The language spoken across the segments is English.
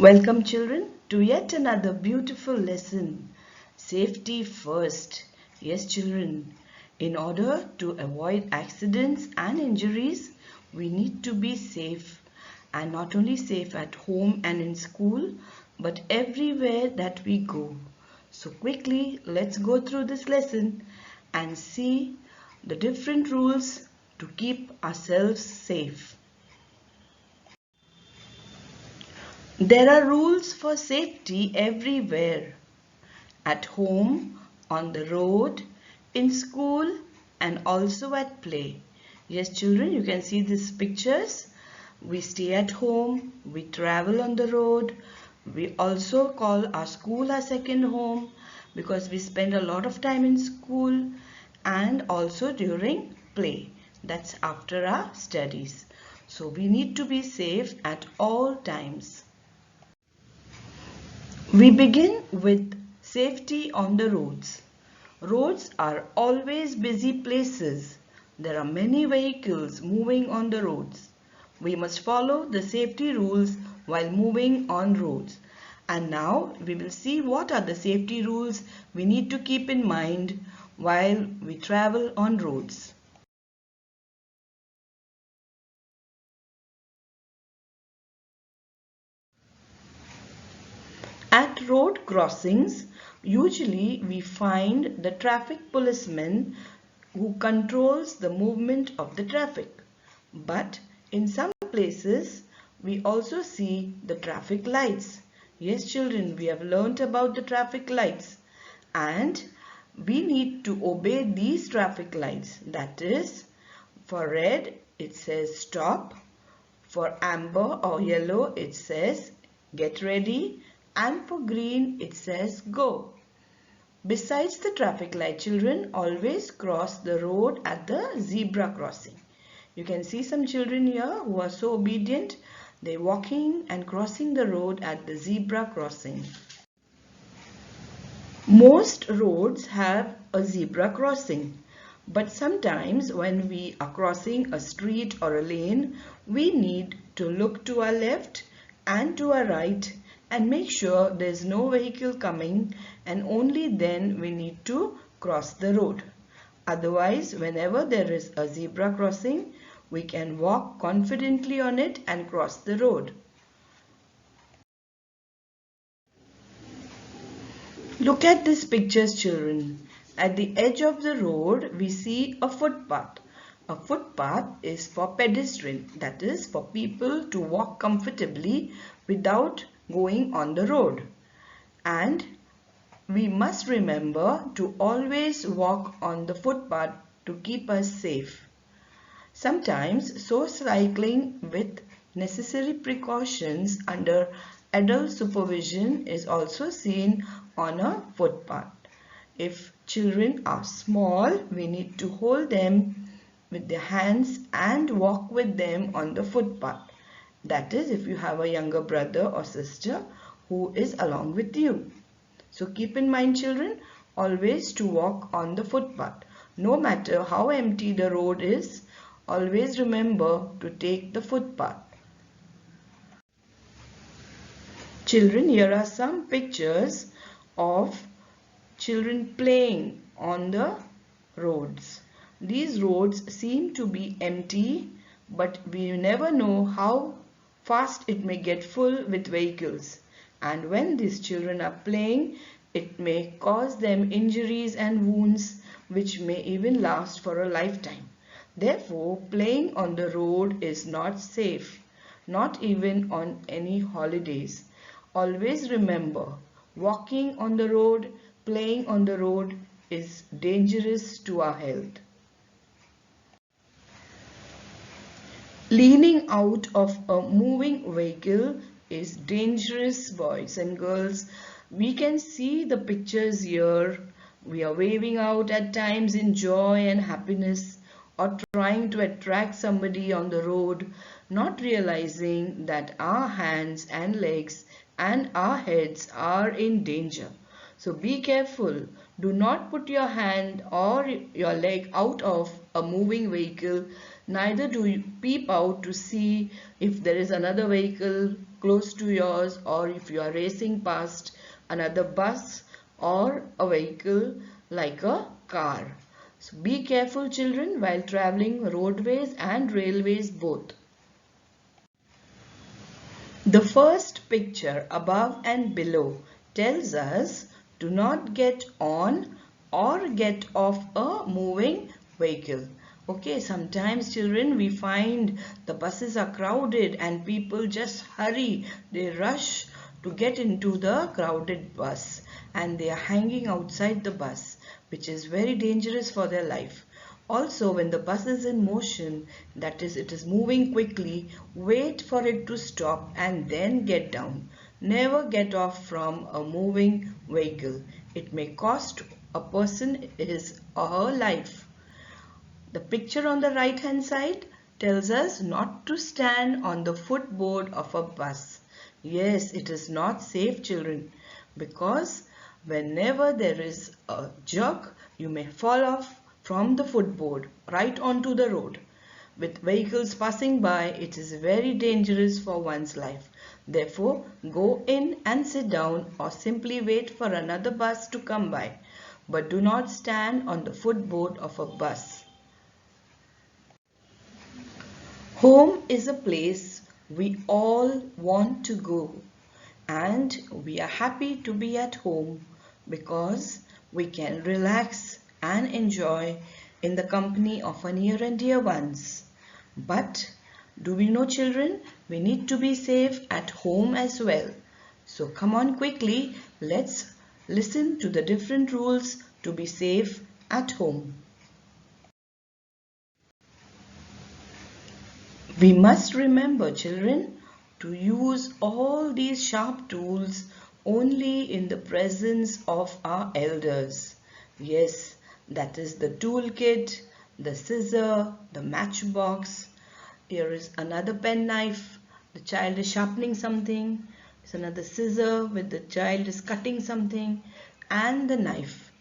Welcome children to yet another beautiful lesson. Safety first. Yes children, in order to avoid accidents and injuries, we need to be safe, and not only safe at home and in school, but everywhere that we go. So quickly, let's go through this lesson and see the different rules to keep ourselves safe. There are rules for safety everywhere. At home, on the road, in school, and also at play. Yes, children, you can see these pictures. We stay at home, we travel on the road. We also call our school our second home because we spend a lot of time in school and also during play. That's after our studies. So we need to be safe at all times. We begin with safety on the roads. Roads are always busy places. There are many vehicles moving on the roads. We must follow the safety rules while moving on roads. And now we will see what are the safety rules we need to keep in mind while we travel on roads. At road crossings, usually we find the traffic policeman who controls the movement of the traffic. But in some places, we also see the traffic lights. Yes, children, we have learnt about the traffic lights and we need to obey these traffic lights. That is, for red, it says stop. For amber or yellow, it says get ready, and for green, it says go. Besides the traffic light, children always cross the road at the zebra crossing. You can see some children here who are so obedient. They're walking and crossing the road at the zebra crossing. Most roads have a zebra crossing, but sometimes when we are crossing a street or a lane, we need to look to our left and to our right and make sure there is no vehicle coming, and only then we need to cross the road. Otherwise, whenever there is a zebra crossing, we can walk confidently on it and cross the road. Look at these pictures, children. At the edge of the road, we see a footpath. A footpath is for pedestrian, that is for people to walk comfortably without going on the road. And we must remember to always walk on the footpath to keep us safe. Sometimes cycling with necessary precautions under adult supervision is also seen on a footpath. If children are small, we need to hold them with their hands and walk with them on the footpath. That is, if you have a younger brother or sister who is along with you. So keep in mind, children, always to walk on the footpath. No matter how empty the road is, always remember to take the footpath. Children, here are some pictures of children playing on the roads. These roads seem to be empty, but we never know how fast it may get full with vehicles. And when these children are playing, it may cause them injuries and wounds which may even last for a lifetime. Therefore, playing on the road is not safe, not even on any holidays. Always remember, walking on the road, playing on the road is dangerous to our health. Leaning out of a moving vehicle is dangerous, boys and girls. We can see the pictures here. We are waving out at times in joy and happiness, or trying to attract somebody on the road, not realizing that our hands and legs and our heads are in danger. So be careful. Do not put your hand or your leg out of a moving vehicle. Neither do you peep out to see if there is another vehicle close to yours, or if you are racing past another bus or a vehicle like a car. So be careful, children, while traveling roadways and railways both. The first picture above and below tells us do not get on or get off a moving vehicle. Okay, sometimes children, we find the buses are crowded and people just hurry. They rush to get into the crowded bus and they are hanging outside the bus, which is very dangerous for their life. Also, when the bus is in motion, that is, it is moving quickly, wait for it to stop and then get down. Never get off from a moving vehicle. It may cost a person his or her life. The picture on the right hand side tells us not to stand on the footboard of a bus. Yes, it is not safe, children, because whenever there is a jerk, you may fall off from the footboard right onto the road. With vehicles passing by, it is very dangerous for one's life. Therefore, go in and sit down or simply wait for another bus to come by. But do not stand on the footboard of a bus. Home is a place we all want to go, and we are happy to be at home because we can relax and enjoy in the company of our near and dear ones. But do we know, children, we need to be safe at home as well. So come on quickly, let's listen to the different rules to be safe at home. We must remember, children, to use all these sharp tools only in the presence of our elders. Yes, that is the toolkit, the scissor, the matchbox. Here is another pen knife. The child is sharpening something. There's another scissor with the child is cutting something, and the knife.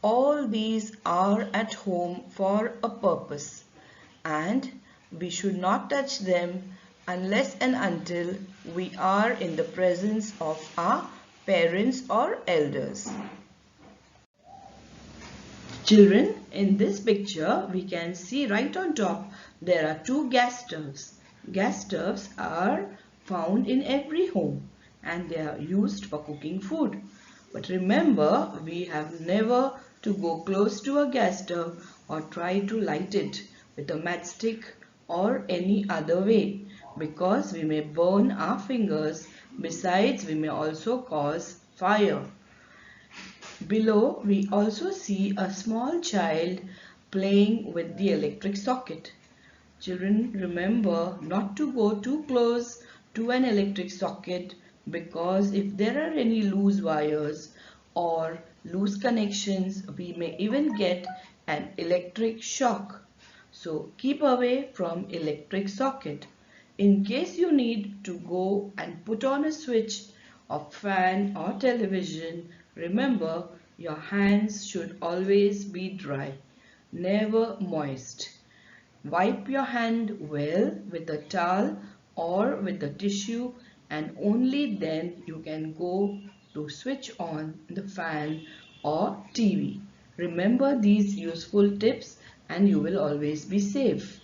All these are at home for a purpose, and we should not touch them unless and until we are in the presence of our parents or elders. Children, in this picture we can see right on top there are two gas stoves. Gas stoves are found in every home and they are used for cooking food. But remember, we have never to go close to a gas stove or try to light it with a matchstick or any other way, because we may burn our fingers. Besides, we may also cause fire. Below, we also see a small child playing with the electric socket. Children, remember not to go too close to an electric socket, because if there are any loose wires or loose connections, we may even get an electric shock. So keep away from electric socket. In case you need to go and put on a switch of fan or television, remember your hands should always be dry, never moist. Wipe your hand well with a towel or with a tissue, and only then you can go to switch on the fan or TV. Remember these useful tips and you will always be safe.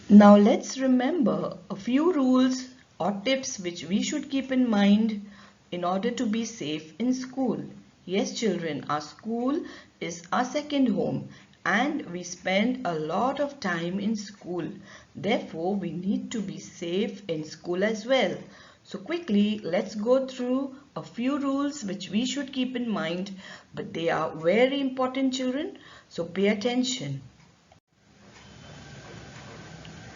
Now let's remember a few rules or tips which we should keep in mind in order to be safe in school. Yes, children, our school is our second home and we spend a lot of time in school. Therefore, we need to be safe in school as well. So quickly, let's go through a few rules which we should keep in mind, but they are very important, children. So pay attention.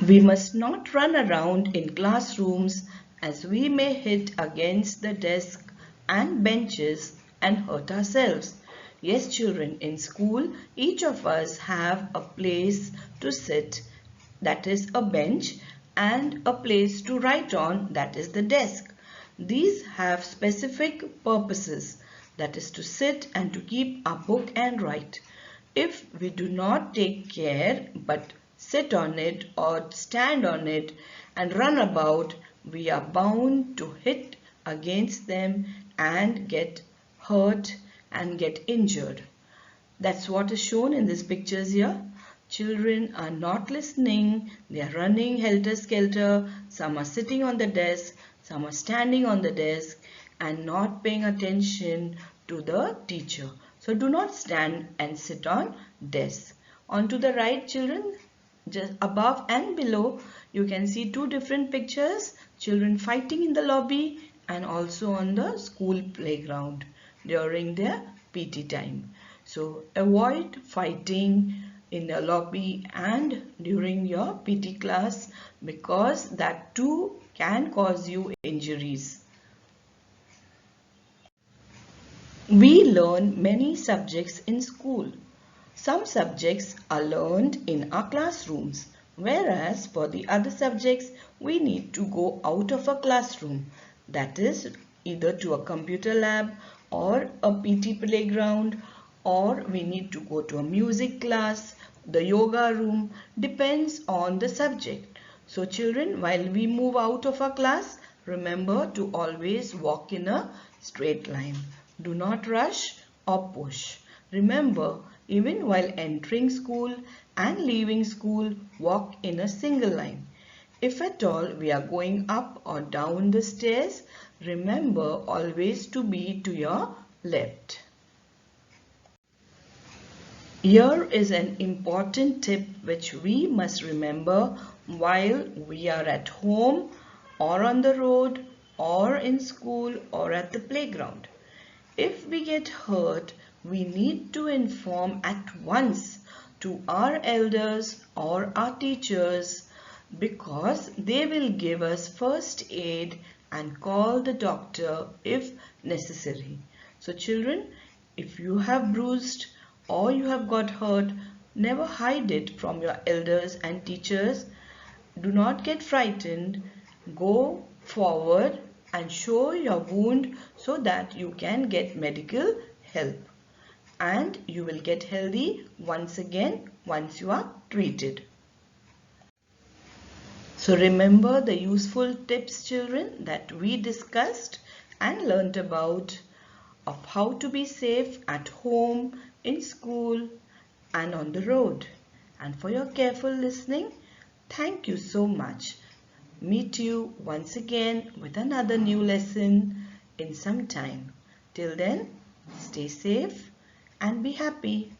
We must not run around in classrooms as we may hit against the desk and benches and hurt ourselves. Yes, children, in school, each of us have a place to sit, that is a bench, and a place to write on, that is the desk. These have specific purposes, that is to sit and to keep our book and write. If we do not take care but sit on it or stand on it and run about, we are bound to hit against them and get hurt and get injured. That's what is shown in these pictures here. Children are not listening. They are running helter-skelter. Some are sitting on the desk. Some are standing on the desk and not paying attention to the teacher. So do not stand and sit on desk. On to the right, children, just above and below, you can see two different pictures. Children fighting in the lobby and also on the school playground during their PT time. So avoid fighting in the lobby and during your PT class, because that too can cause you injuries. We learn many subjects in school. Some subjects are learned in our classrooms, whereas for the other subjects we need to go out of a classroom, that is either to a computer lab or a PT playground, or we need to go to a music class, the yoga room, depends on the subject. So children, while we move out of our class, remember to always walk in a straight line. Do not rush or push. Remember, even while entering school and leaving school, walk in a single line. If at all we are going up or down the stairs, remember always to be to your left. Here is an important tip which we must remember while we are at home or on the road or in school or at the playground. If we get hurt, we need to inform at once to our elders or our teachers, because they will give us first aid and call the doctor if necessary. So children, if you have bruised or you have got hurt, never hide it from your elders and teachers. Do not get frightened. Go forward and show your wound so that you can get medical help. And you will get healthy once again once you are treated. So remember the useful tips, children, that we discussed and learnt about of how to be safe at home, in school and on the road. And for your careful listening, thank you so much. Meet you once again with another new lesson in some time. Till then, stay safe and be happy.